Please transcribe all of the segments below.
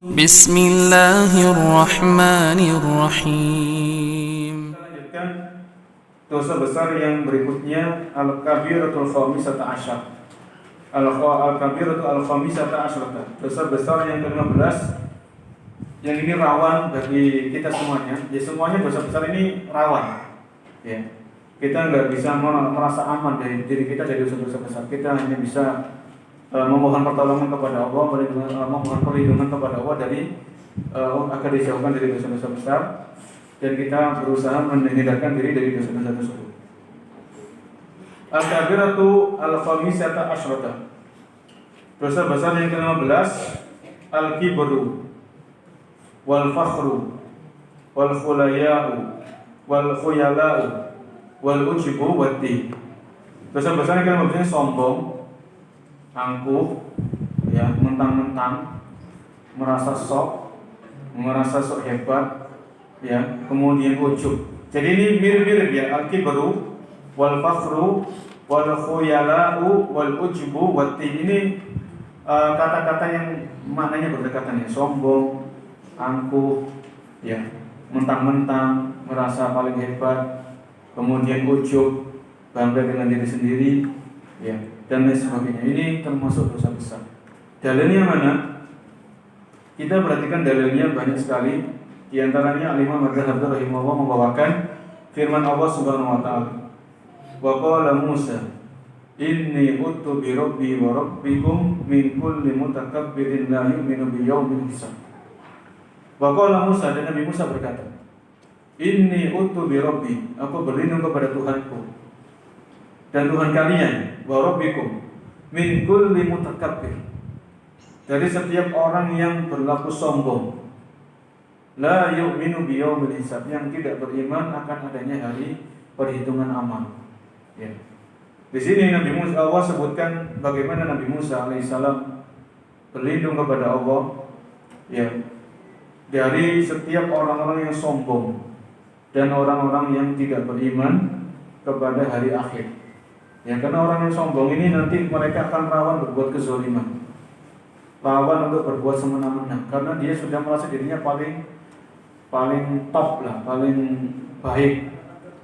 Bismillahirrahmanirrahim. Kita lanjutkan dosa besar yang berikutnya, al-kabiratul khamisata asyar. Al-kabiratul al-khamisata asyar. Dosa besar yang ke-15 yang ini rawan bagi kita semuanya. Ya, semuanya dosa besar ini rawan. Ya. Kita nggak bisa merasa aman dari diri kita dari dosa-dosa besar. Kita hanya bisa memohon pertolongan kepada Allah, memohon perlindungan kepada Allah dari agar dijauhkan dari dosa-dosa besar, dan kita berusaha menghindarkan diri dari dosa-dosa tersebut. Al-kabiratu al-khamisata asyrata. Dosa besar yang ke-15, al-kibru wal fakhru wal khulaya'u wal khuyala'u wal ujibu wati. Dosa besar yang ke-15 sombong, angkuh, ya, mentang-mentang, merasa sok hebat, ya, kemudian ujub. Jadi ini mirip-mirip ya, al-kibru wal fakhru wal khuyala'u wal ujibu wati. Ini kata-kata yang maknanya berdekatan ya, sombong, angkuh, ya, mentang-mentang, merasa paling hebat, kemudian ujub, bangga dengan diri sendiri, ya, dan lain sebagainya. Ini termasuk dosa besar. Dalilnya mana? Kita perhatikan dalilnya banyak sekali. Di antaranya Al-Imam Al-Ghazali rahimahullah membawakan firman Allah Subhanahu wa taala. Wa qala Musa, inni uttu bi rabbi wa rabbikum min kulli mutakabbirin la yu'minu bi yaumil hisab. Wa qala Musa, dan Nabi Musa berkata, inni uttu bi rabbi, aku berlindung kepada Tuhanku dan Tuhan kalian, wa rabbikum min kulli mutakabbir, dari setiap orang yang berlaku sombong, la yu'minu bi yaumil hisab, yang tidak beriman akan adanya hari perhitungan amal. Ya. Di sini Nabi Musa, Allah sebutkan bagaimana Nabi Musa alaihissalam berlindung kepada Allah, ya, dari setiap orang-orang yang sombong dan orang-orang yang tidak beriman kepada hari akhir. Ya, karena orang yang sombong ini nanti mereka akan rawan berbuat kezaliman, rawan untuk berbuat semena-mena, karena dia sudah merasa dirinya paling top lah, paling baik,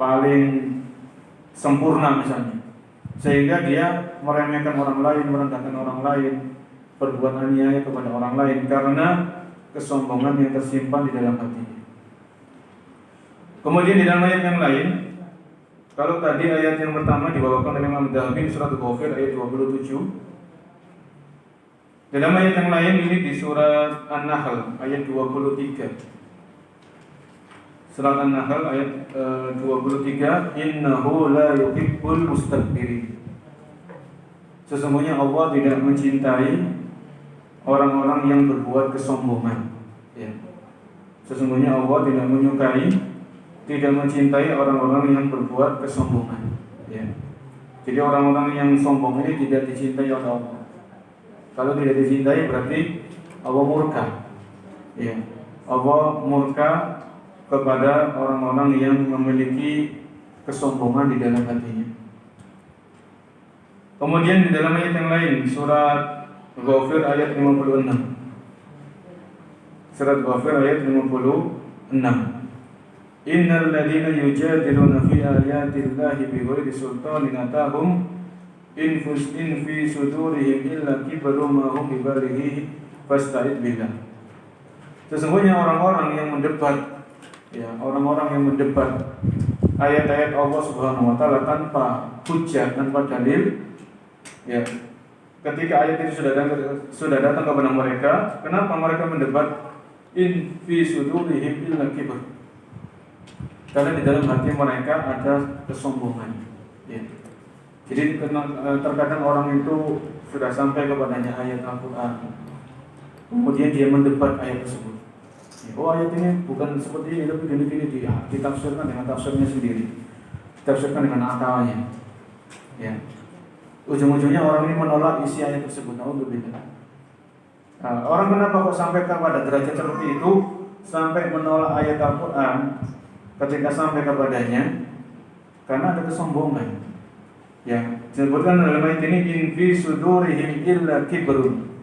paling sempurna misalnya, sehingga dia meremehkan orang lain, merendahkan orang lain, berbuat aniaya kepada orang lain karena kesombongan yang tersimpan di dalam hatinya. Kemudian di dalam ayat yang lain, kalau tadi ayat yang pertama dibawakan oleh Imam Dhahabi surat Ghafir ayat 27, dalam ayat yang lain ini di surat An-Nahl ayat 23. Surat An-Nahl ayat 23, innahu la yuhibbul mustakbirin. Sesungguhnya Allah tidak mencintai orang-orang yang berbuat kesombongan. Ya. Sesungguhnya Allah tidak menyukai, tidak mencintai orang-orang yang berbuat kesombongan. Ya. Jadi orang-orang yang sombong ini tidak dicintai oleh Allah. Kalau tidak dicintai berarti Allah murka. Ya. Allah murka kepada orang-orang yang memiliki kesombongan di dalam hatinya. Kemudian di dalam ayat yang lain, surat Ghafir ayat 56. Surat Ghafir ayat 56. Innal ladzina yujadiluna fi ayatillahi bighairi sultanin atahum in fi sudurihim illa kibru ma hum bibalighi fasta'id billah. Sesungguhnya orang-orang yang mendebat, ya, orang-orang yang mendebat ayat-ayat Allah Subhanahu wa taala tanpa hujjah, tanpa dalil, ya, ketika ayat itu sudah datang kepada mereka, kenapa mereka mendebat? In fi sudurihim illa kibr, karena di dalam hati mereka ada kesombongan, ya. Jadi terkadang orang itu sudah sampai kepadanya ayat Al-Quran, kemudian dia mendebat ayat tersebut. Oh, ayat ini bukan seperti ini, tapi gini ditafsirkan dengan tafsirnya sendiri, ditafsirkan dengan akalnya. Ya. Ujung-ujungnya orang ini menolak isi ayat tersebut. Alhamdulillah. Nah, orang kenapa kok sampai kepada derajat seperti itu, sampai menolak ayat Al-Quran ketika sampai kepadanya? Karena ada kesombongan. Ya, disebutkan dalam ayat ini, in fi sudurihim illa kibrun.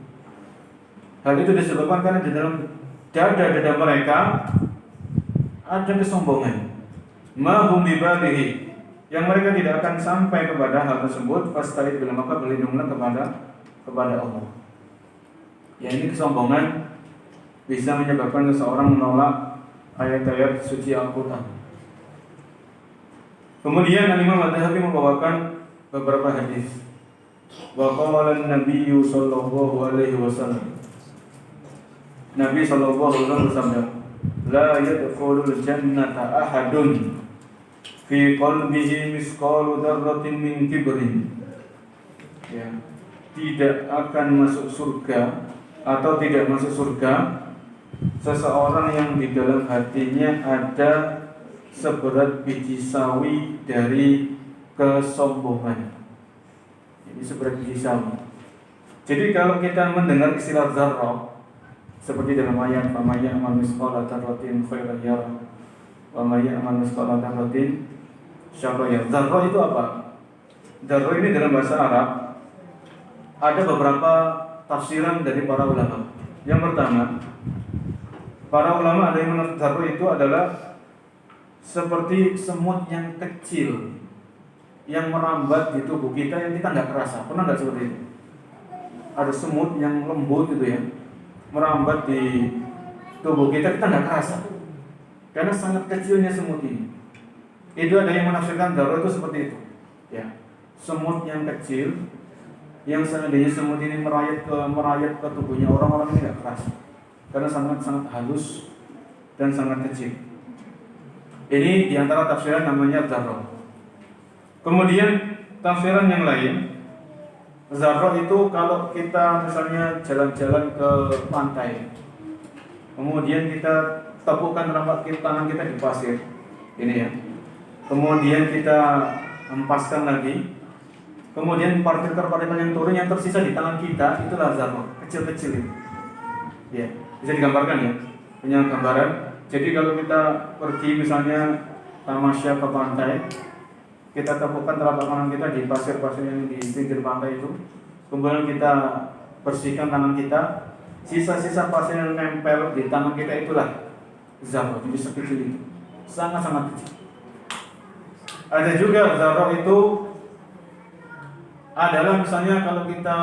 Hal itu disebabkan karena di dalam dada mereka ada kesombongan. Ma hum bibalighi, yang mereka tidak akan sampai kepada hal tersebut. Fasta'id billah, maka berlindunglah kepada Allah. Ya, ini kesombongan bisa menyebabkan seseorang menolak ayat-ayat suci Al-Quran. Kemudian Imam Adz-Dzahabi membawakan beberapa hadis. Wa qala an-nabiy sallallahu alaihi wasallam, Nabi sallallahu alaihi wasallam bersabda, la yadkhulul jannata ahadun fi qalbihi misqalu dzarratin min kibrin. Ya, tidak akan masuk surga atau tidak masuk surga seseorang yang di dalam hatinya ada seberat biji sawi dari kesombongan. Ini seberat biji sawi. Jadi kalau kita mendengar istilah dzarrah seperti dalam ayat "Faman ya'mal mithqala dzarratin khairan yarah wa may ya'mal mithqala dzarratin syarran yarah." Dzarrah itu apa? Dzarrah ini dalam bahasa Arab ada beberapa tafsiran dari para ulama. Yang pertama, para ulama ada yang menurut dzarrah itu adalah seperti semut yang kecil yang merambat di tubuh kita yang kita nggak kerasa. Pernah nggak seperti itu? Ada semut yang lembut gitu ya, merambat di tubuh kita nggak kerasa karena sangat kecilnya semut ini. Itu ada yang menafsirkan dzarrah itu seperti itu. Ya, semut yang kecil yang seandainya semut ini merayap ke tubuhnya orang ini nggak kerasa karena sangat halus dan sangat kecil. Ini diantara tafsiran namanya dzarrah. Kemudian tafsiran yang lain, dzarrah itu kalau kita misalnya jalan-jalan ke pantai, kemudian kita tepukkan tangan kita di pasir, ini ya. Kemudian kita hempaskan lagi, kemudian partikel-partikel yang turun yang tersisa di tangan kita, itulah dzarrah, kecil-kecil itu. Ya, bisa digambarkan ya, punya gambaran. Jadi kalau kita pergi misalnya tamasya ke pantai, kita tepukkan telapak tangan kita di pasir-pasir yang di pinggir pantai itu, kemudian kita bersihkan tangan kita, sisa-sisa pasir yang nempel di tangan kita itulah dzarrah. Jadi sekecil itu, sangat-sangat kecil. Ada juga dzarrah itu adalah misalnya kalau kita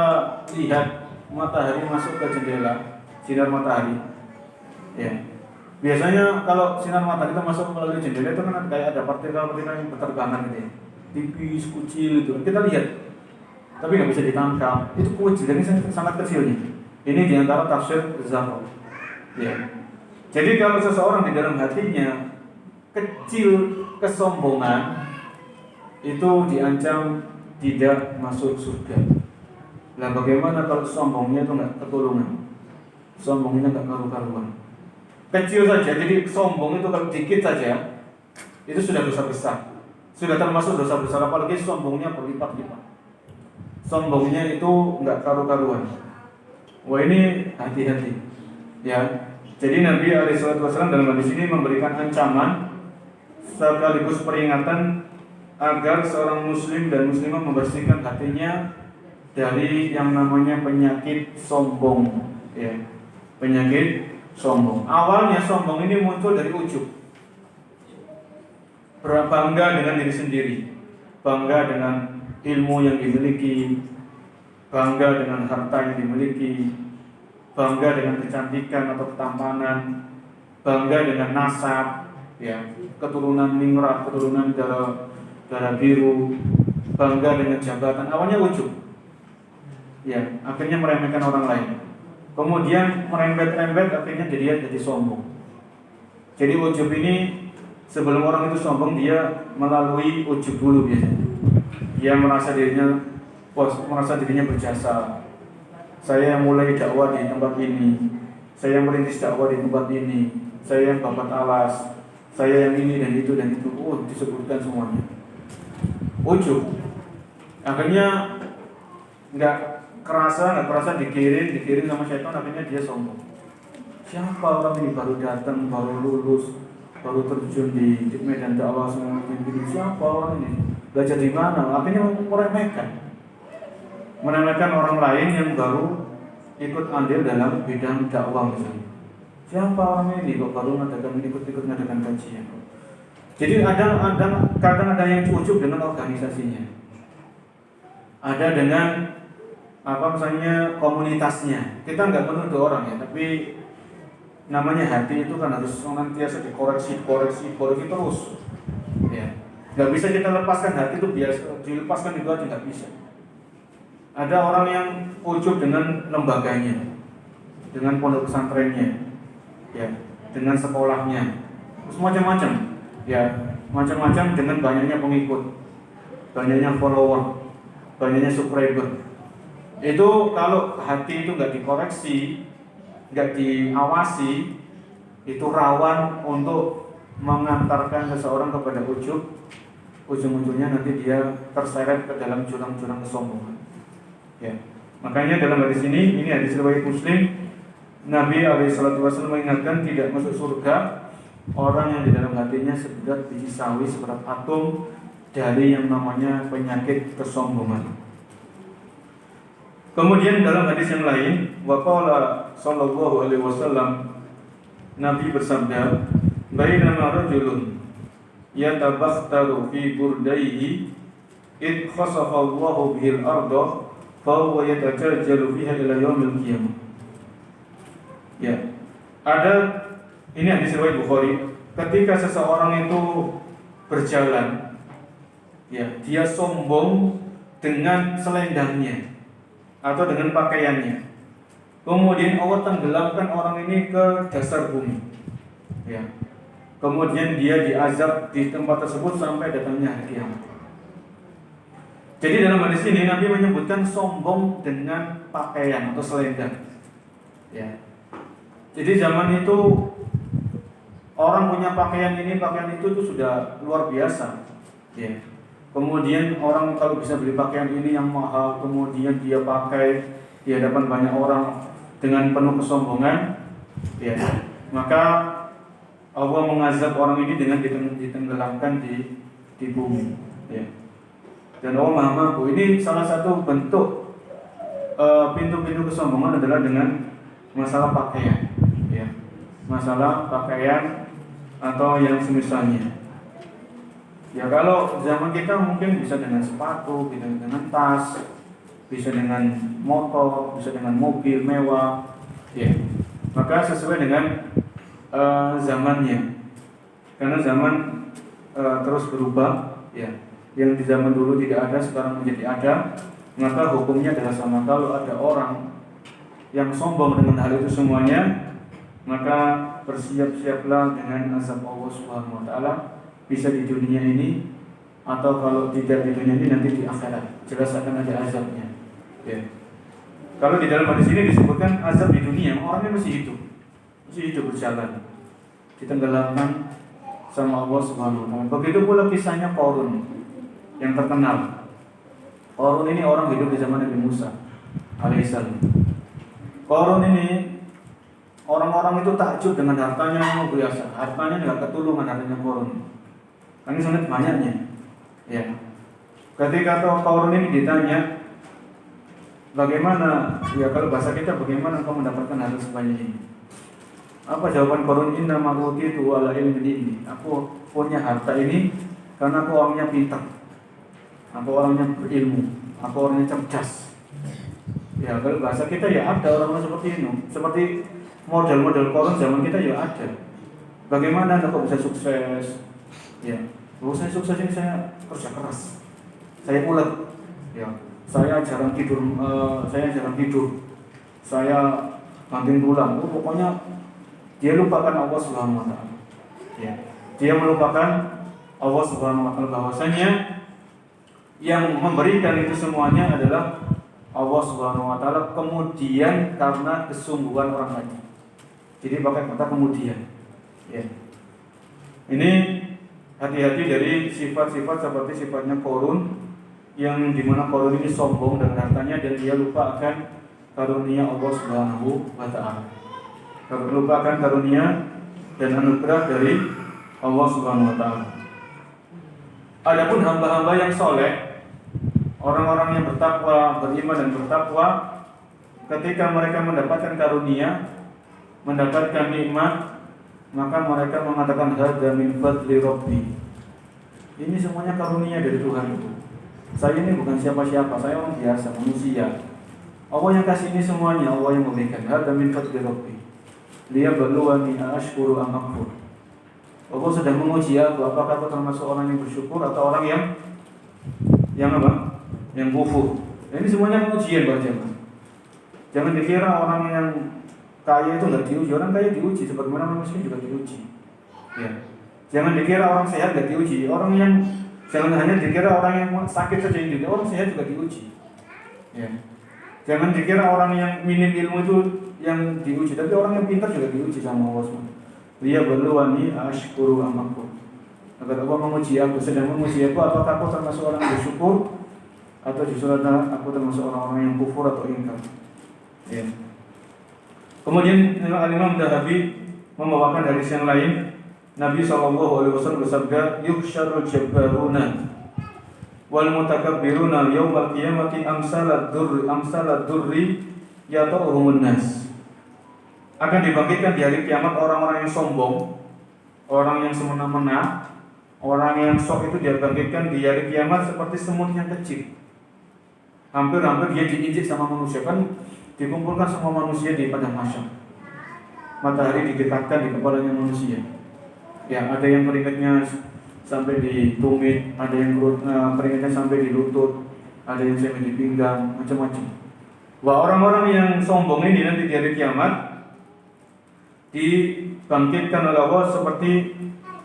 lihat matahari masuk ke jendela, sinar matahari, ya. Biasanya kalau sinar matahari itu masuk melalui jendela itu kan kayak ada partikel-partikel yang berterbangan gitu ya, tipis, kecil itu. Kita lihat, tapi nggak bisa ditangkap. Itu kecil, ini sangat kecilnya. Ini diantara tafsir dzarrah. Ya. Jadi kalau seseorang di dalam hatinya kecil kesombongan, itu diancam tidak masuk surga. Nah, bagaimana kalau sombongnya itu nggak ketulungan? Sombongnya nggak karu-karuan. Kecil saja, jadi sombong itu kalau dikit saja itu sudah dosa besar, sudah termasuk dosa besar, apalagi sombongnya berlipat-lipat. Sombongnya itu nggak karu-karuan. Wah, ini hati-hati, ya. Jadi Nabi SAW dalam hadis ini memberikan ancaman sekaligus peringatan agar seorang muslim dan muslimah membersihkan hatinya dari yang namanya penyakit sombong, ya. Penyakit sombong. Awalnya sombong ini muncul dari ujub, berbangga dengan diri sendiri, bangga dengan ilmu yang dimiliki, bangga dengan harta yang dimiliki, bangga dengan kecantikan atau ketampanan, bangga dengan nasab, ya, keturunan ningrat, keturunan darah biru, bangga dengan jabatan. Awalnya ujub, ya, akhirnya meremehkan orang lain. Kemudian merembet-rembet, akhirnya jadi sombong. Jadi ujub ini sebelum orang itu sombong, dia melalui ujub dulu biasanya. Dia merasa dirinya berjasa. Saya yang mulai dakwah di tempat ini, saya yang merintis dakwah di tempat ini, saya yang babat alas, saya yang ini dan itu. Disebutkan semuanya. Ujub. Akhirnya nggak kerasa dikirim sama syaitan, akhirnya dia sombong. Siapa orang ini baru datang, baru lulus, baru terjun di medan dakwah semua ini? Siapa orang ini? Belajar di mana? Akhirnya meremehkan orang lain yang baru ikut andil dalam bidang dakwah misalnya. Siapa orang ini kok baru ikut mengadakan kajian? Jadi kadang ada yang ujub dengan organisasinya, ada dengan misalnya komunitasnya. Kita nggak menuduh orang ya, tapi namanya hati itu kan harus senantiasa dikoreksi terus. Ya, nggak bisa kita lepaskan hati itu biasa, dilepaskan itu aja nggak bisa. Ada orang yang ujub dengan lembaganya, dengan pondok pesantrennya, ya, dengan sekolahnya, terus macam-macam, ya, macam-macam dengan banyaknya pengikut, banyaknya follower, banyaknya subscriber. Itu kalau hati itu nggak dikoreksi, nggak diawasi, itu rawan untuk mengantarkan seseorang kepada ujub. Ujung-ujungnya nanti dia terseret ke dalam jurang-jurang kesombongan. Ya, makanya dalam hadis ini hadis riwayat Muslim, Nabi SAW mengingatkan tidak masuk surga orang yang di dalam hatinya seberat biji sawi, seberat atom dari yang namanya penyakit kesombongan. Kemudian dalam hadis yang lain, waqala sallallahu alaihi wasallam, Nabi bersabda, bainama rajulun yatabakhtaru fi burdaihi id khasafa Allahu bihil arda fa huwa yatajaljalu fiha ila yaumil qiyamah. Ya. Ada ini hadis riwayat Bukhari, ketika seseorang itu berjalan, ya, dia sombong dengan selendangnya atau dengan pakaiannya. Kemudian Allah tenggelamkan orang ini ke dasar bumi. Ya. Kemudian dia diazab di tempat tersebut sampai datangnya hari kiamat. Jadi dalam hadis ini Nabi menyebutkan sombong dengan pakaian atau selendang. Ya. Jadi zaman itu orang punya pakaian itu sudah luar biasa. Ya. Kemudian orang kalau bisa beli pakaian ini yang mahal, kemudian dia pakai di hadapan banyak orang dengan penuh kesombongan, ya, maka Allah mengazab orang ini dengan ditenggelamkan di bumi. Ya. Dan Allah Maha Mampu. Ini salah satu bentuk pintu-pintu kesombongan adalah dengan masalah pakaian, ya, masalah pakaian atau yang semisalnya. Ya, kalau zaman kita mungkin bisa dengan sepatu, bisa dengan tas, bisa dengan motor, bisa dengan mobil mewah, ya. Maka sesuai dengan zamannya, karena zaman terus berubah, ya. Yang di zaman dulu tidak ada, sekarang menjadi ada, maka hukumnya adalah sama. Kalau ada orang yang sombong dengan hal itu semuanya, maka bersiap-siaplah dengan azab Allah Subhanahu wa taala, bisa di dunia ini, atau kalau tidak di dunia ini nanti di akhirat. Jelas akan ada azabnya. Ya. Kalau di dalam hadis ini disebutkan azab di dunia, orangnya masih hidup berjalan, ditenggelamkan sama Allah Subhanahu wa taala. Begitu pula kisahnya Qarun yang terkenal. Qarun ini orang hidup di zaman Nabi Musa alaihissalam. Qarun ini orang-orang itu takjub dengan hartanya yang luar biasa. Hartanya tidak ketulungan, hartanya Qarun. Ini sangat banyaknya. Ya. Ketika Qarun ini ditanya, bagaimana, ya kalau bahasa kita, bagaimana kau mendapatkan harta sebanyak ini? Apa jawaban Qarun? Inna ma utitu ala ilmin ini. Aku punya harta ini karena aku orangnya pintar, aku orangnya berilmu, aku orangnya cerdas. Ya, kalau bahasa kita ya ada orang-orang seperti ini, seperti model-model Qarun zaman kita ya ada. Bagaimana Anda kok bisa sukses? Ya, saya sukses ini saya kerja keras, saya ulet, ya, saya jarang tidur, saya banting tulang. Pokoknya dia lupakan Allah Subhanahu wa taala. Ya, dia melupakan Allah Subhanahu wa taala, bahwasanya yang memberikan itu semuanya adalah Allah Subhanahu wa taala, kemudian karena kesungguhan orang tadi. Jadi pakai kata kemudian. Ya. Ini hati-hati dari sifat-sifat seperti sifatnya Qarun, yang dimana Qarun ini sombong dengan hartanya dan dia lupa akan karunia Allah Subhanahu wa taala. Lupa akan karunia dan anugerah dari Allah Subhanahu wa taala. Adapun hamba-hamba yang soleh, orang-orang yang bertakwa, beriman dan bertakwa, ketika mereka mendapatkan karunia, mendapatkan nikmat, maka mereka mengatakan hadza min fadli rabbi. Ini semuanya karunia dari Tuhan. Saya ini bukan siapa-siapa, saya orang biasa, manusia. Allah yang kasih ini semuanya, Allah yang memberikan. Hadza min fadli rabbi. Liyabluwani ashkuru am akfur. Allah sedang menguji aku, apakah aku termasuk orang yang bersyukur atau orang yang apa? Yang kufur. Ini semuanya ujian buat jemaah. Jangan dikira orang yang kaya itu nggak diuji, orang kaya diuji, sebagaimana orang miskin juga diuji. Ya. Jangan dikira orang sehat nggak diuji, jangan hanya dikira orang yang sakit saja yang diuji, orang sehat juga diuji. Ya. Jangan dikira orang yang minim ilmu itu yang diuji, tapi orang yang pintar juga diuji sama Allah SWT. Liyabluwani ashkuru am akfur. Agar Allah menguji aku, sedang menguji aku, apakah aku termasuk orang yang bersyukur atau justru aku termasuk orang-orang yang kufur atau ingkar. Ya. Kemudian Imam Dhahabi membawakan hadis yang lain. Nabi SAW bersabda, yuhsyarul jabbaruna wal mutakabbiruna yaumal qiyamati amsalad durri yata'uhumun nas. Akan dibangkitkan di hari kiamat orang-orang yang sombong, orang yang semena-mena, orang yang sok itu dia bangkitkan di hari kiamat seperti semut yang kecil. Hampir-hampir dia diinjek sama manusia, kan dikumpulkan semua manusia di padang mahsyar. Matahari didekatkan di kepalanya manusia. Ya, ada yang keringatnya sampai di tumit, ada yang keringatnya sampai di lutut, ada yang sampai di pinggang, macam-macam. Wah, orang-orang yang sombong ini nanti di hari kiamat dibangkitkan oleh Allah seperti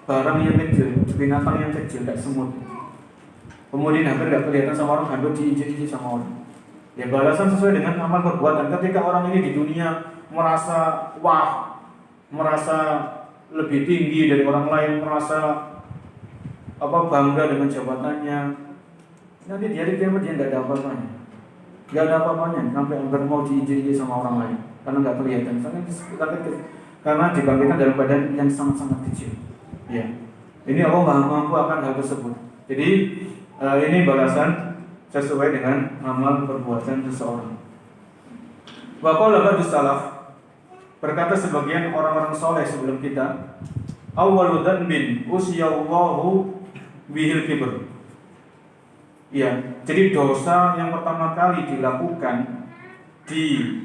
barang yang kecil, binatang yang kecil, kayak semut. Kemudian hampir tidak kelihatan sama orang, hampir diinjek-injek sama orang. Ya, balasan sesuai dengan amal perbuatan. Ketika orang ini di dunia merasa wah, merasa lebih tinggi dari orang lain, merasa bangga dengan jabatannya, nanti di hari kiamat dia nggak ada apa-apanya, sampai hampir mau diinjek-injek sama orang lain karena nggak kelihatan, karena dibangkitkan dalam badan yang sangat-sangat kecil. Ya, ini Allah Maha mampu akan hal tersebut. Jadi ini balasan sesuai dengan amal perbuatan seseorang. Wa qala ba'du salaf, berkata sebagian orang-orang soleh sebelum kita, awwalu dhanbin usiyallahu bihil kibr. Ya, jadi dosa yang pertama kali dilakukan di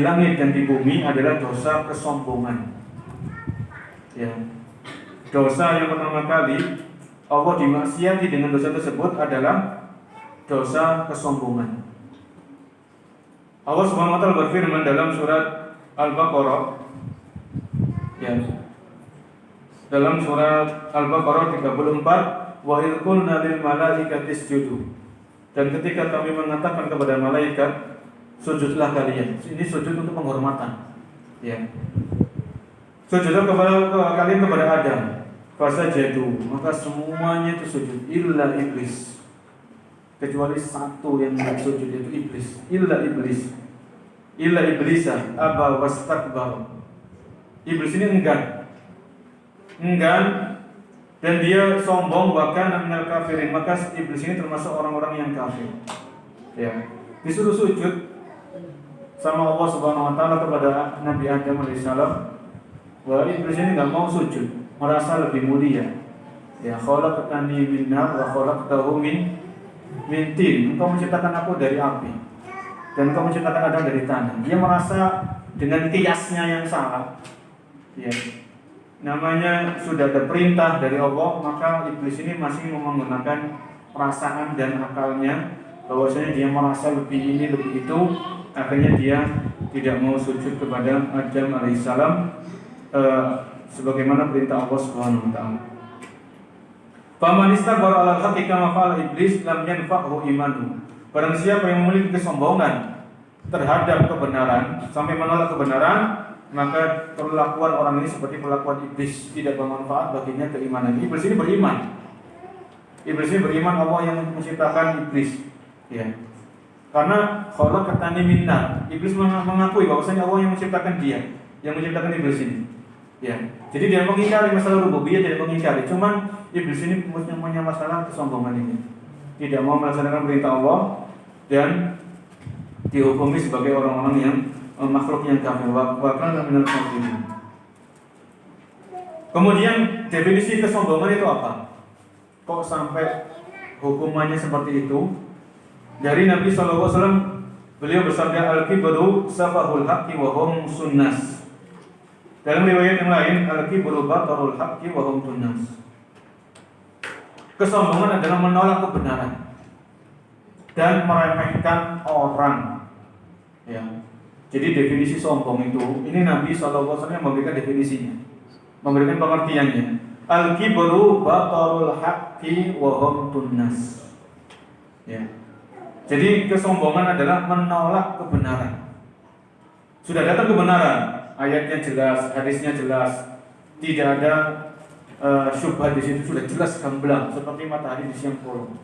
langit dan di bumi adalah dosa kesombongan. Ya, dosa yang pertama kali Allah dimaksiati dengan dosa tersebut adalah dosa kesombongan. Allah Subhanahu wa taala berfirman dalam surat Al-Baqarah, ya, dalam surat Al-Baqarah 34, wa idh qulna lil malaikati isjudu, dan ketika kami mengatakan kepada malaikat, sujudlah kalian. Ini sujud untuk penghormatan. Ya. Sujudlah kalian kepada Adam. Fasajadu, maka semuanya itu sujud illa iblis. Kecuali satu yang tidak sujud, yaitu iblis. Illa iblisa aba wastakbar. Iblis ini enggan dan dia sombong, bahkan minal kafirin. Maka iblis ini termasuk orang-orang yang kafir. Ya. Disuruh sujud sama Allah Subhanahu wa taala kepada Nabi Adam alaihissalam. Wah, iblis ini enggak mau sujud, merasa lebih mulia. Ya, khalaqtani min nar wa khalaqtahu min tin. Engkau menciptakan aku dari api dan engkau menciptakan Adam dari tanah. Dia merasa dengan kiasnya yang salah. Ya. Namanya sudah ada perintah dari Allah, maka iblis ini masih menggunakan perasaan dan akalnya, bahwasanya dia merasa lebih ini, lebih itu. Akhirnya dia tidak mau sujud kepada Adam alaihissalam sebagaimana perintah Allah Subhanahu wa taala. Faman istakbara 'alal haqqi kama fa'ala iblis lam yanfa'hu imanu. Barang siapa yang memiliki kesombongan terhadap kebenaran sampai menolak kebenaran, maka perlakuan orang ini seperti perlakuan iblis, tidak bermanfaat baginya keimanan. Iblis ini beriman. Iblis ini beriman Allah yang menciptakan iblis. Ya. Karena khalaqtani min nar. Iblis mengakui bahwasanya Allah yang menciptakan dia, yang menciptakan iblis ini. Ya. Jadi dia mengingkari masalah rububiyah, tidak mengingkari. Cuman iblis ini punya masalah kesombongan ini. Tidak mau melaksanakan perintah Allah dan dihukumi sebagai orang-orang yang makhluk yang kafir. Wa kana minal kafirin. Kemudian definisi kesombongan itu apa? Kok sampai hukumannya seperti itu? Dari Nabi SAW, beliau bersabda, al-kibru safahul haqqi wa hum sunnas. Dalam riwayat yang lain, al-kibru batarul haqqi wa hum tunnas. Kesombongan adalah menolak kebenaran dan meremehkan orang. Ya. Jadi definisi sombong itu, ini Nabi SAW yang memberikan definisinya, memberikan pengertiannya. Al-kibru batarul haqqi wa hum tunnas. Ya. Jadi kesombongan adalah menolak kebenaran. Sudah datang kebenaran, ayatnya jelas, hadisnya jelas, tidak ada syubhat di situ, sudah jelas gamblang seperti matahari di siang bolong.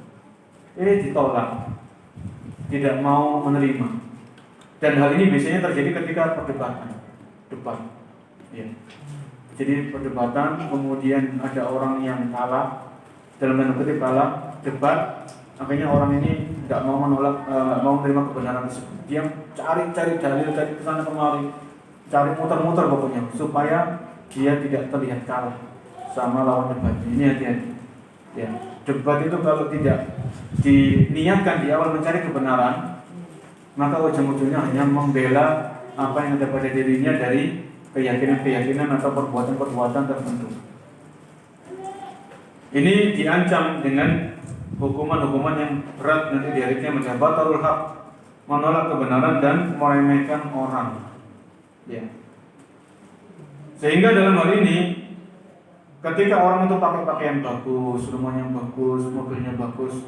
Ditolak, tidak mau menerima. Dan hal ini biasanya terjadi ketika perdebatan, debat. Ya. Jadi perdebatan, kemudian ada orang yang kalah, dalam tanda kutip kalah, debat. Akhirnya orang ini tidak mau menolak, mau menerima kebenaran tersebut. Dia cari dalil, cari kesana kemari, cari muter-muter pokoknya supaya dia tidak terlihat kalah sama lawan debat. Ini hati-hati. Ya, debat itu kalau tidak diniatkan di awal mencari kebenaran, maka ujung-ujungnya hanya membela apa yang ada pada dirinya dari keyakinan-keyakinan atau perbuatan-perbuatan tertentu. Ini diancam dengan hukuman-hukuman yang berat nanti di hari kiamat. Batarul haq, menolak kebenaran dan meremehkan orang. Ya. Sehingga dalam hal ini, ketika orang itu pakai pakaian bagus, rumahnya bagus, mobilnya bagus,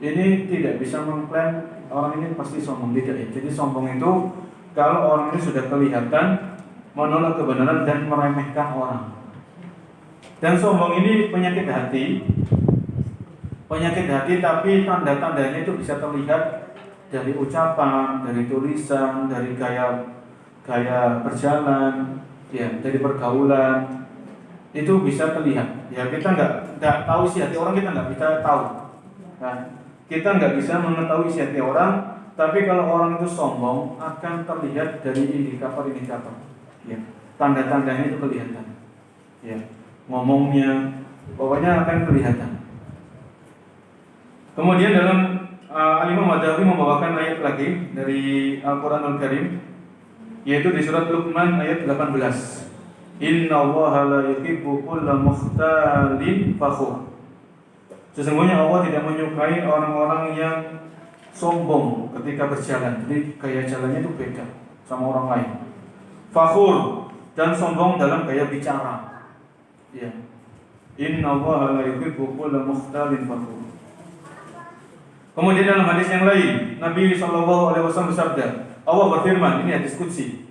ini tidak bisa mengklaim orang ini pasti sombong, tidak ya. Jadi sombong itu kalau orang ini sudah kelihatan menolak kebenaran dan meremehkan orang. Dan sombong ini penyakit hati. Penyakit hati, tapi tanda-tandanya itu bisa terlihat dari ucapan, dari tulisan, dari gaya berjalan, ya, dari pergaulan. Itu bisa terlihat. Ya, kita nggak tahu isi hati orang, kita nggak bisa tahu. Nah, kita nggak bisa mengetahui isi hati orang, tapi kalau orang itu sombong akan terlihat dari indikator-indikator. Ya, tanda-tandanya itu kelihatan. Ya, ngomongnya, pokoknya akan kelihatan. Kemudian dalam Al-Imam Madawi membawakan ayat lagi dari Al-Quranul Karim, yaitu di surat Luqman ayat 18. Innallaha la yuhibbu kulla mukhtalin fakhur. Sesungguhnya Allah tidak menyukai orang-orang yang sombong ketika berjalan. Jadi gaya jalannya itu beda sama orang lain. Fakhur, dan sombong dalam gaya bicara. Ya. Innallaha la yuhibbu kulla mukhtalin fakhur. Kemudian dalam hadis yang lain, Nabi SAW bersabda, Allah berfirman, ini hadis qudsi,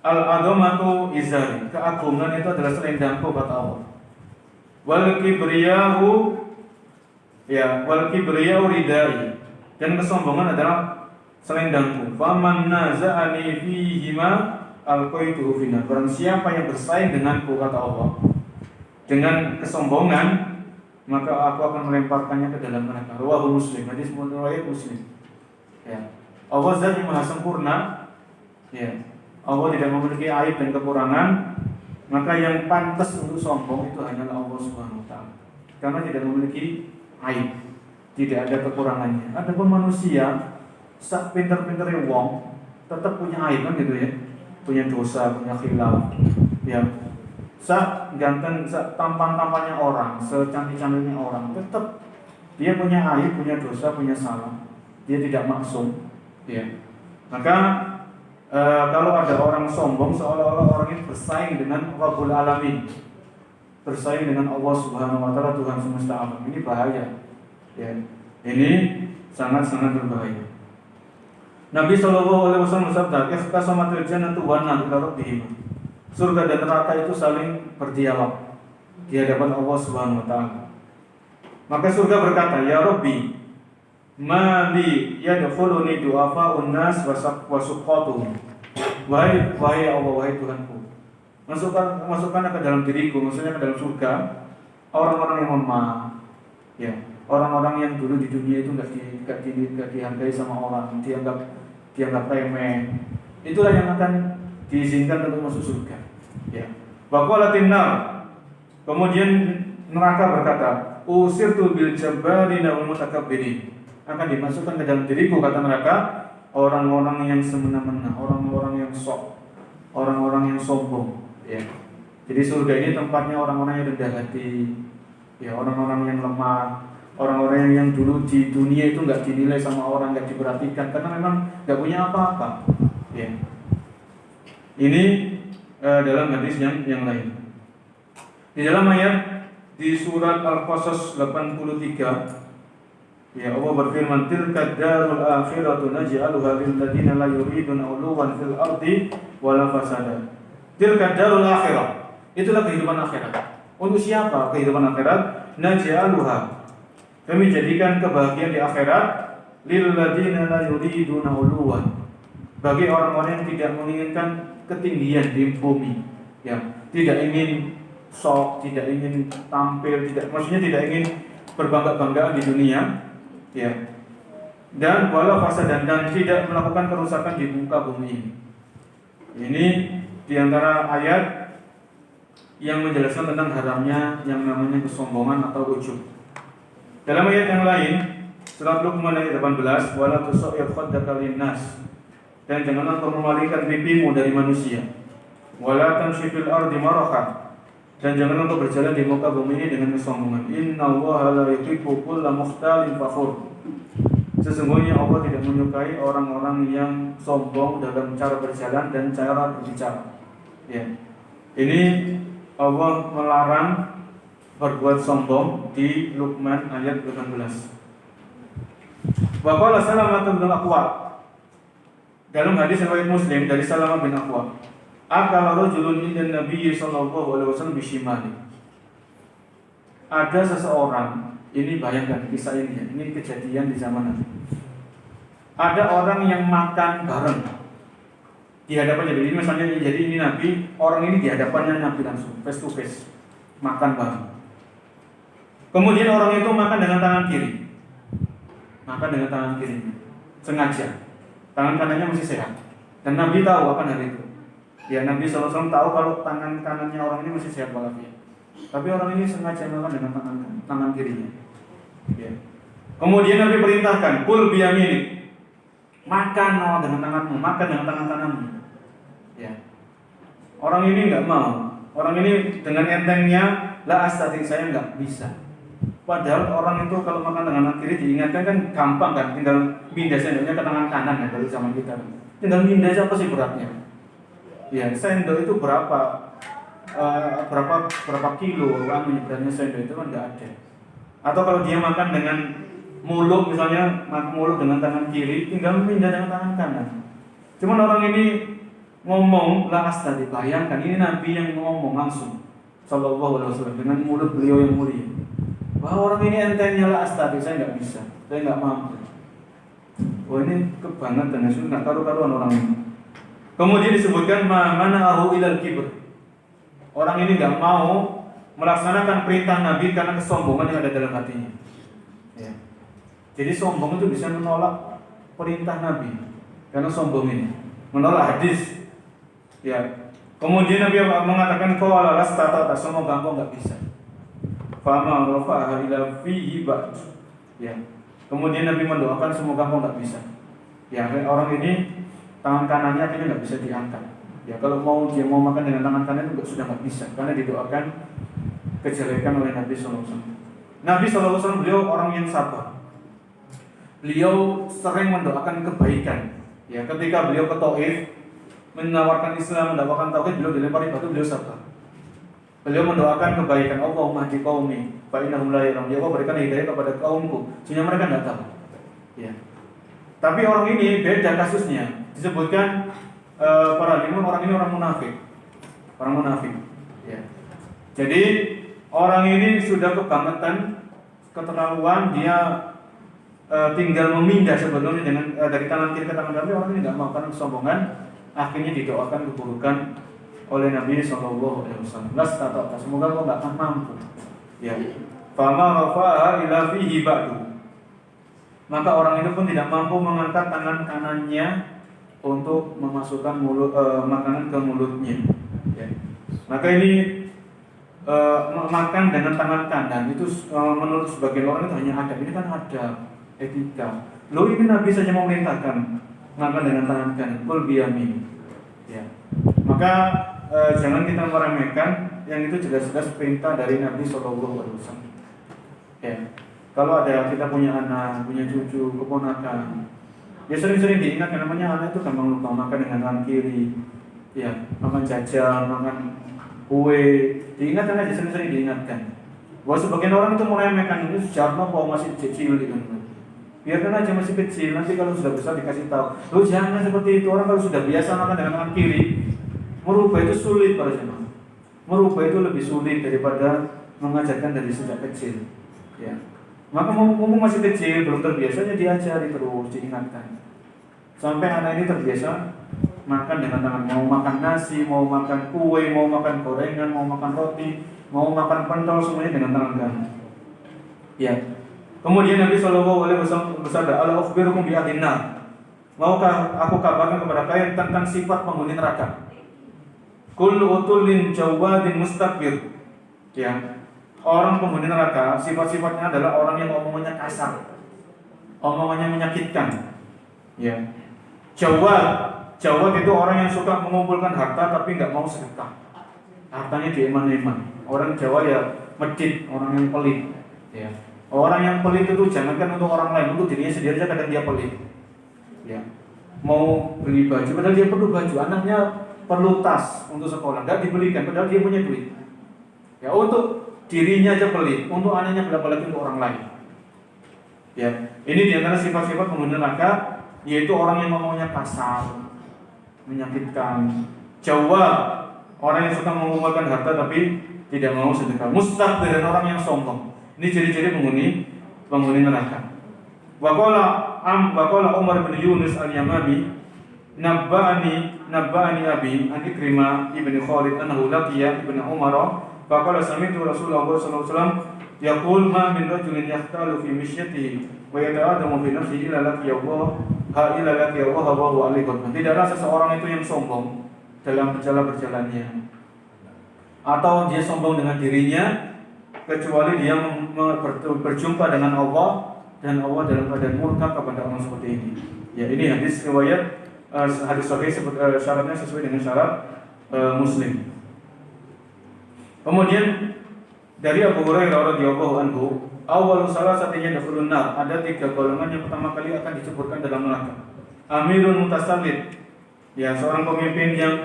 Al-adhamatu izari, keagungan itu adalah selendangku, kata Allah. Wal kibriya'u ridai, dan kesombongan adalah selendangku. Faman naza'ani fihima alqaituhu finnar. Barang siapa yang bersaing denganku, kata Allah, dengan kesombongan, maka aku akan melemparkannya ke dalam neraka. Rawahu Muslim, hadis riwayat Muslim. Ya. Allah zat yang maha sempurna. Ya. Allah tidak memiliki aib dan kekurangan, maka yang pantas untuk sombong itu hanyalah Allah Subhanahu wa taala. Karena tidak memiliki aib, tidak ada kekurangannya. Adapun manusia, sak pinter-pinternya wong, tetap punya aib kan gitu ya. Punya dosa, punya khilaf. Ya. Ganteng, tampan-tampannya orang, secantik-cantiknya orang, tetap dia punya aib, punya dosa, punya salah. Dia tidak maksum. Ya. Maka kalau ada orang sombong, seolah-olah orang itu bersaing dengan Rabbul Alamin, bersaing dengan Allah Subhanahu wa taala, Tuhan semesta alam. Ini bahaya. Ya. Ini sangat-sangat berbahaya. Nabi SAW bersabda, "Ikhtasamatul jannatu wan nar ila rabbihim." Surga dan neraka itu saling berdialog di hadapan Allah Subhanahu wa taala. Maka surga berkata, "Ya Rabbi, ma li yadkhuluni du'afa'un nas wa suqatuhum." Wahai Allah, wahai Tuhanku, masukkan ke dalam diriku, maksudnya ke dalam surga, orang-orang yang lemah, ya, orang-orang yang dulu di dunia itu enggak dihargai sama orang, dianggap dianggap remeh. Itulah yang akan diizinkan untuk masuk surga. Ya. Wa qalatin nar. Kemudian neraka berkata, "Usirtu bil jabbarina wal mutakabbirin." Akan dimasukkan ke dalam diriku, kata neraka, orang-orang yang semena-mena, orang-orang yang sok, orang-orang yang sombong. Ya. Jadi surga ini tempatnya orang-orang yang rendah hati, ya, orang-orang yang lemah, orang-orang yang dulu di dunia itu nggak dinilai sama orang, nggak diperhatikan karena memang nggak punya apa-apa. Ya. Ini dalam hadis yang lain. Di dalam ayat di surat Al-Qasas 83, ya, Allah berfirman, "Tilka darul akhiratu naj'aluha lil ladzina la yuriduna 'uluwan fil ardi wala fasada." Tilka darul akhirah. Itulah kehidupan akhirat. Untuk siapa kehidupan akhirat? Naj'aluha. Kami jadikan kebahagiaan di akhirat lil ladzina la yuriduna 'uluwan. Bagi orang-orang yang tidak menginginkan ketinggian di bumi, ya, tidak ingin sok, tidak ingin tampil, maksudnya tidak ingin berbangga-banggaan di dunia, ya. Dan wala fasad, dan tidak melakukan kerusakan di muka bumi ini. Ini diantara ayat yang menjelaskan tentang haramnya yang namanya kesombongan atau ujub. Dalam ayat yang lain, surat Luqman ayat 18, wala tusayyir khaddaka linnas, dan janganlah kau memalingkan pipimu dari manusia. Wala tamshi fil ardi maraha, dan janganlah kau berjalan di muka bumi ini dengan kesombongan. Innallaha la yuhibbu kulla mukhtalin fakhur. Sesungguhnya Allah tidak menyukai orang-orang yang sombong dalam cara berjalan dan cara berbicara. Ya. Ini Allah melarang berbuat sombong di Luqman ayat 18. Wa qala Salamah bin Aqwa, dalam hadis riwayat Muslim dari Salamah bin Aqwa, akala rajulun inda Nabi sallallahu alaihi wasallam bishimali. Ada seseorang, ini bayangkan kisah ini kejadian di zaman Nabi. Ada orang yang makan bareng di hadapannya. Jadi misalnya, jadi ini Nabi, orang ini di hadapannya Nabi langsung face to face makan bareng. Kemudian orang itu makan dengan tangan kiri, makan dengan tangan kirinya sengaja, tangan kanannya masih sehat, dan Nabi tahu akan hal itu. Ya, Nabi SAW tahu kalau tangan kanannya orang ini masih sehat walafiat, tapi orang ini sengaja makan dengan tangan kirinya. Ya. Kemudian Nabi perintahkan, kul biyaminik, makan dengan tanganmu, makan dengan tangan kananmu. Ya. Orang ini nggak mau. Orang ini dengan entengnya, la astati, saya nggak bisa. Padahal orang itu kalau makan dengan tangan kiri diingatkan kan gampang kan, tinggal pindah sendoknya ke tangan kanan ya, dari zaman kita. Tinggal pindah aja, apa sih beratnya? Ya, sendok itu berapa kilo beratnya sendok itu kan nggak ada. Atau kalau dia makan dengan mulut, misalnya mulut dengan tangan kiri, tinggal pindah dengan tangan kanan. Cuman orang ini ngomong la astadi, bayangkan ini Nabi yang ngomong langsung sallallahu alaihi wasallam dengan mulut beliau yang mulia, bahwa orang ini entengnya la astadi, saya nggak bisa, saya nggak mampu. Wah, ini kebangetan, sudah nggak karu-karuan orang ini. Kemudian disebutkan mana'ahu ilal kibr, orang ini nggak mau melaksanakan perintah Nabi karena kesombongan yang ada dalam hatinya. Ya. Jadi sombong itu bisa menolak perintah Nabi karena sombong ini, menolak hadis. Ya. Kemudian Nabi mengatakan qala lastata, semoga engkau enggak bisa. Fama rafa'aha ila fihi ba'd. Ya. Kemudian Nabi mendoakan semoga engkau enggak bisa. Ya, orang ini tangan kanannya akhirnya enggak bisa diangkat. Ya, kalau dia mau makan dengan tangan kanan itu sudah enggak bisa karena didoakan kejelekan oleh Nabi sallallahu alaihi wasallam. Nabi sallallahu alaihi wasallam beliau orang yang sabar. Beliau sering mendoakan kebaikan. Ya, ketika beliau ke Taif menawarkan Islam, mendakwakan tauhid, beliau dilempari batu, beliau sabar. Beliau mendoakan kebaikan, Allahumma hdi qaumi fa innahum la ya'lamun. Ya Allah, berikan hidayah kepada kaumku sehingga mereka tidak tahu. Ya. Tapi orang ini beda kasusnya. Disebutkan para ilmuwan, orang ini orang munafik. Orang munafik. Ya. Jadi orang ini sudah kebangetan, keterlaluan, dia tinggal memindah sebetulnya dengan dari tangan kiri ke tangan kanan. Orang ini tidak mau karena kesombongan. Akhirnya didoakan keburukan oleh Nabi sallallahu alaihi wasallam. Lastata, semoga kau enggak akan mampu. Ya. Fama rafa'aha ila fihi ba'du. Maka orang itu pun tidak mampu mengangkat tangan kanannya untuk memasukkan makanan ke mulutnya. Ya. Maka ini makan dengan tangan kanan itu menurut sebagian orang itu hanya adab. Ini kan adab, etika. Loh, ini Nabi saja memerintahkan makan dengan tangan kanan, kul biyamin. Ya. Maka jangan kita meremehkan yang itu jelas-jelas perintah dari Nabi SAW. Ya. Kalau ada kita punya anak, punya cucu, keponakan, ya sering-sering diingatkan, namanya anak itu gampang lupa, makan dengan tangan kiri, ya, makan jajan, makan kue, diingatkan aja, sering-sering diingatkan. Bahwa sebagian orang itu meremehkan, itu sejak nopo masih kecil gitu. Biarkan aja masih kecil, nanti kalau sudah besar dikasih tahu. Loh, jangan seperti itu, orang kalau sudah biasa makan dengan tangan kiri, merubah itu sulit para jemaah. Merubah itu lebih sulit daripada mengajarkan dari sejak kecil. Ya. Maka mumpung masih kecil, belum terbiasanya diajari terus, diingatkan. Sampai anak ini terbiasa makan dengan tangan, mau makan nasi, mau makan kue, mau makan gorengan, mau makan roti, mau makan pentol, semuanya dengan tangan kanan. Ya. Kemudian Nabi SAW bersabda, "Ala ukhbirukum bi ahlin nar." Maukah aku kabarkan kepada kalian tentang sifat penghuni neraka? Kullu utulin jawadin mustakbir. Ya. Orang penghuni neraka, sifat-sifatnya adalah orang yang omongannya kasar, omongannya menyakitkan. Ya. Jawad itu orang yang suka mengumpulkan harta tapi nggak mau sedekah. Hartanya dieman-eman. Orang Jawa ya medit, orang yang pelit. Ya. Orang yang pelit itu jangankan untuk orang lain, untuk dirinya sendiri saja kadang dia pelit. Ya. Mau beli baju, padahal dia perlu baju. Anaknya perlu tas untuk sekolah, nggak dibelikan, padahal dia punya duit. Ya, untuk dirinya aja pelit, untuk anaknya berapa lagi untuk orang lain. Ya, ini diantara sifat-sifat penghuni neraka, yaitu orang yang ngomongnya kasar, menyakitkan. Jawa, orang yang suka mengumpulkan harta tapi tidak mau sedekah. Mustakbir, dan orang yang sombong. Ini ciri-ciri penghuni neraka. Waqala Umar bin Yunus al-Yamami, nabba'ani abi an Ikrimah ibn Khalid annahu laqiya ibn Umar. Faqala sami'tu Rasulullah sallallahu alaihi wasallam yaqul ma min rajulin yahtalu fi mishyatihi wa yata'adamu fi nafsihi illa laqiya Allah wa huwa alaihi. Tidaklah seseorang itu yang sombong dalam berjalannya, atau dia sombong dengan dirinya, kecuali dia berjumpa dengan Allah dan Allah dalam keadaan murka kepada orang seperti ini. Ya, ini hadis riwayat hadis sahih, syaratnya sesuai dengan syarat Muslim. Kemudian dari Abu Hurairah radhiyallahu anhu, awal salasatinya dakhulun nar, ada 3 golongan yang pertama kali akan diceburkan dalam neraka. Amirun mutasallid, ya, seorang pemimpin yang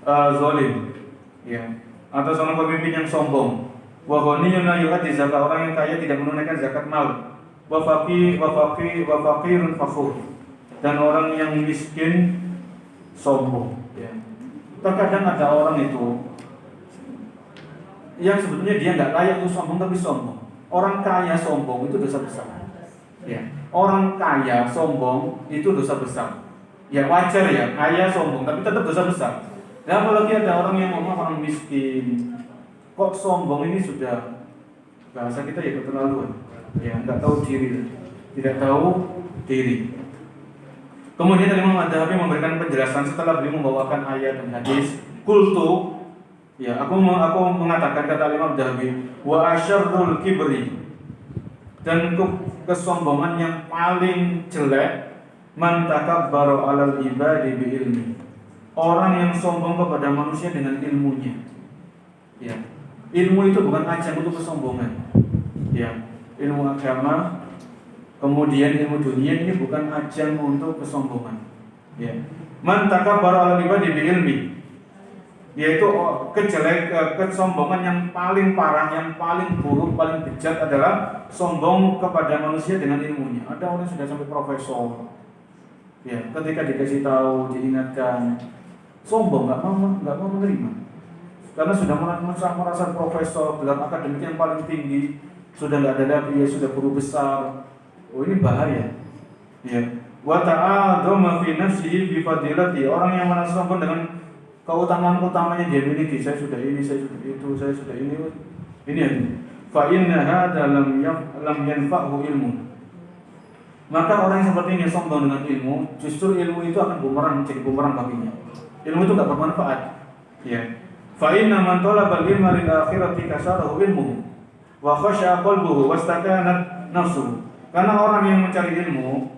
zalim, ya, atau seorang pemimpin yang sombong. Wa ghaniyun la yu'addi zakat, orang yang kaya tidak menunaikan zakat mal. Wa faqirun fakhur, dan orang yang miskin sombong, ya. Terkadang ada orang itu yang sebetulnya dia nggak layak untuk sombong tapi sombong. Orang kaya sombong itu dosa besar. Ya. Orang kaya sombong itu dosa besar. Ya wajar ya, kaya sombong tapi tetap dosa besar. Dan apalagi ada orang yang ngomong orang miskin, kok sombong, ini sudah bahasa kita ya keterlaluan. Ya, nggak tahu diri, tidak tahu diri. Kemudian Imam Adz-Dzahabi memberikan penjelasan setelah beliau membawakan ayat dan hadis. Qultu, ya, aku mengatakan, kata Imam Adz-Dzahabi, wa asyarrul kibri, dan kesombongan yang paling jelek, man takabbaru 'alal ibadi bi ilmi, orang yang sombong kepada manusia dengan ilmunya. Ya. Ilmu itu bukan ajang untuk kesombongan. Ya. Ilmu agama, kemudian ilmu dunia, ini bukan ajang untuk kesombongan. Ya. Man takabbaru 'alal ibadi bi ilmi, yaitu kesombongan yang paling parah, yang paling buruk, paling bejat adalah sombong kepada manusia dengan ilmunya. Ada orang yang sudah sampai profesor, ya, ketika dikasih tahu, diingatkan, sombong, nggak mau menerima, karena sudah merasa profesor, gelar akademik yang paling tinggi, sudah nggak ada lagi, ya, sudah guru besar. Oh, ini bahaya. Ya. Wa ta'adzama fi nafsihi bi fadilati, orang yang merasa sombong dengan keutamaan-utamanya dia miliki. Saya sudah ini, saya sudah itu, saya sudah ini. Ini fa inna hadza lam yanfa'hu ilmu. Maka orang yang seperti ini sombong dengan ilmu, justru ilmu itu akan bumerang, menjadi bumerang baginya. Ilmu itu tidak bermanfaat. Ya. Fa inna man talaba al-ilma lil akhirati kasarahu ilmuhu wa khasha'a qalbuhu wastakanat nafsuhu. Karena orang yang mencari ilmu,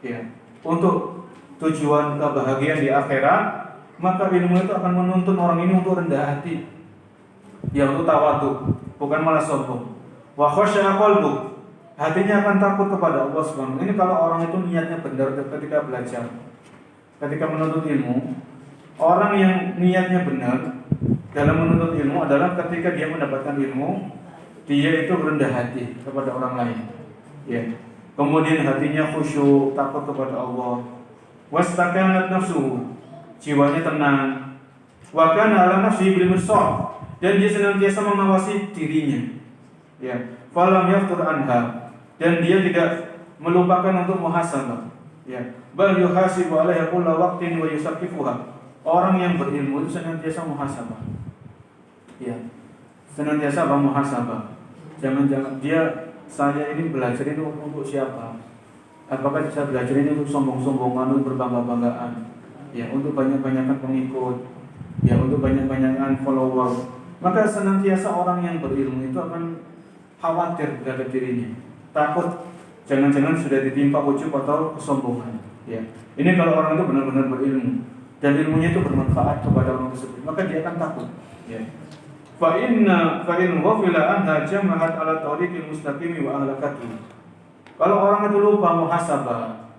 ya, untuk tujuan kebahagiaan di akhirat, maka ilmu itu akan menuntun orang ini untuk rendah hati, ya, untuk tawadhu, bukan malah sombong. Wa khasha'a qalbuhu, hatinya akan takut kepada Allah Subhanahu. Ini kalau orang itu niatnya benar ketika belajar, ketika menuntut ilmu. Orang yang niatnya benar dalam menuntut ilmu adalah ketika dia mendapatkan ilmu, dia itu rendah hati kepada orang lain. Ya. Kemudian hatinya khusyuk, takut kepada Allah. Wastakanat nafsuhu, jiwanya tenang. Wa kana ala nafsihi bil mirsad, dan dia senantiasa mengawasi dirinya. Ya. Falam yaftur anha, dan dia tidak melupakan untuk muhasabah. Ya. Bal yuhasibu 'alaiha kulla waqtin wa yusaffifuha. Orang yang berilmu itu senantiasa muhasabah. Ya. Senantiasa muhasabah. Jangan-jangan saya ini belajar ini untuk siapa? Apakah saya belajar ini untuk sombong-sombongan, untuk berbangga-banggaan? Ya, untuk banyak-banyakan pengikut. Ya, untuk banyak-banyakan follower. Maka senantiasa orang yang berilmu itu akan khawatir terhadap dirinya. Takut jangan-jangan sudah ditimpa ujub atau kesombongan. Ya. Ini kalau orang itu benar-benar berilmu dan ilmunya itu bermanfaat kepada orang tersebut, maka dia akan takut. Ya. Fa in ghafila anha jamahat ala tariqil mustaqim wa ahlakati. Kalau orang itu lupa muhasabah,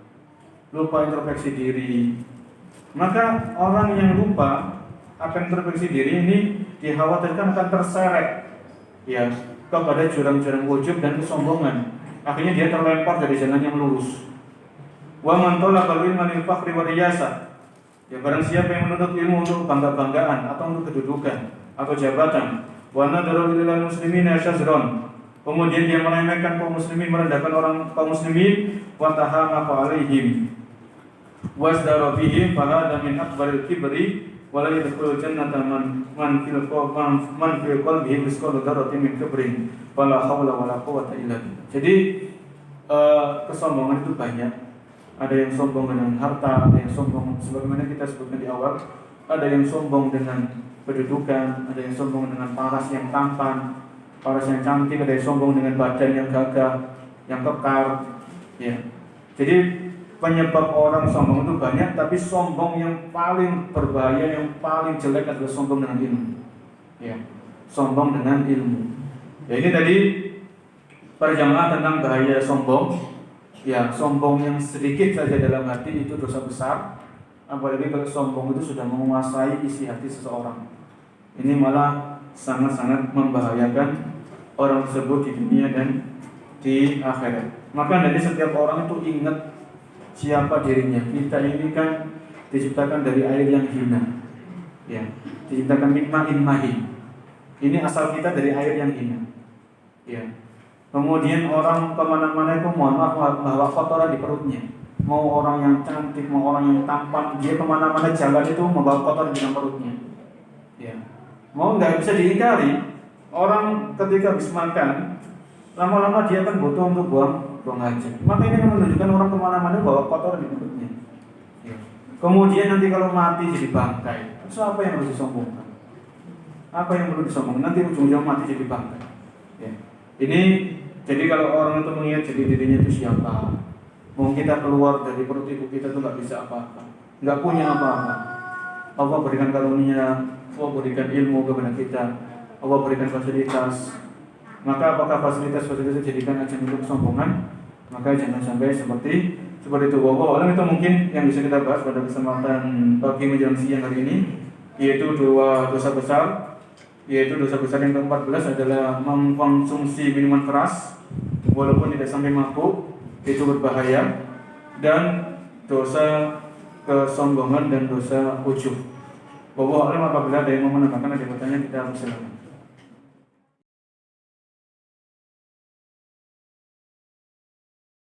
lupa introspeksi diri, maka orang yang lupa akan introspeksi diri ini dikhawatirkan akan terseret, ya, kepada jurang-jurang ujub dan kesombongan. Akhirnya dia terlempar dari jalan yang lurus. Wa man talaba ilma lil fakhri wa riyasa. Ya, barang siapa yang menuntut ilmu untuk bangga-banggaan atau untuk kedudukan atau jabatan, wa nadaru ilal muslimina syazron, kemudian dia meremehkan kaum muslimin, merendahkan orang kaum muslimin, wa tahamaqa alaihim wasdara bihim, fa hadza min akbaril kibri wa la yadkhulul jannata man fil qalbihi misqalu dzarratin min kibrin wala haula wala quwwata illa billah. Jadi kesombongan itu banyak. Ada yang sombong dengan harta, ada yang sombong sebagaimana kita sebutkan di awal, ada yang sombong dengan kedudukan, ada yang sombong dengan paras yang tampan, paras yang cantik, ada yang sombong dengan badan yang gagah, yang kekar. Ya. Jadi penyebab orang sombong itu banyak, tapi sombong yang paling berbahaya, yang paling jelek adalah sombong dengan ilmu. Ya. Sombong dengan ilmu. Ya, ini tadi perjamaah tentang bahaya sombong. Ya, sombong yang sedikit saja dalam hati itu dosa besar. Apalagi kalau sombong itu sudah menguasai isi hati seseorang. Ini malah sangat-sangat membahayakan orang tersebut di dunia dan di akhirat. Maka dari setiap orang itu ingat siapa dirinya. Kita ini kan diciptakan dari air yang hina. Ya, diciptakan min ma'in mahin. Ini asal kita dari air yang hina. Ya. Kemudian orang kemana-mana itu mohon maaf bawa kotoran di perutnya. Mau orang yang cantik, mau orang yang tampan, dia kemana-mana jalan itu membawa kotoran di dalam perutnya. Ya. Mau nggak bisa diingkari. Orang ketika habis makan, lama-lama dia akan butuh untuk buang hajat. Maka ini menunjukkan orang kemana-mana bawa kotoran di perutnya. Ya. Kemudian nanti kalau mati jadi bangkai. Terus apa yang harus disombongkan? Apa yang perlu disombongkan? Nanti ujung-ujungnya mati jadi bangkai. Ya. Ini jadi kalau orang itu mengingat jadi dirinya itu siapa, mau kita keluar dari perut ibu kita itu nggak bisa apa-apa, nggak punya apa-apa. Allah berikan karunia, Allah berikan ilmu kepada kita, Allah berikan fasilitas. Maka apakah fasilitas itu jadikan ajang untuk kesombongan? Maka jangan sampai seperti itu. Wallahualam, itu mungkin yang bisa kita bahas pada kesempatan pagi menjelang siang hari ini, yaitu dua dosa besar. Yaitu dosa besar yang ke-14 adalah mengkonsumsi minuman keras walaupun tidak sampai mabuk, itu berbahaya, dan dosa kesombongan dan dosa ujub. Wallahu a'lam. Apabila ada yang mau menambahkan, ada pertanyaan, kita silakan.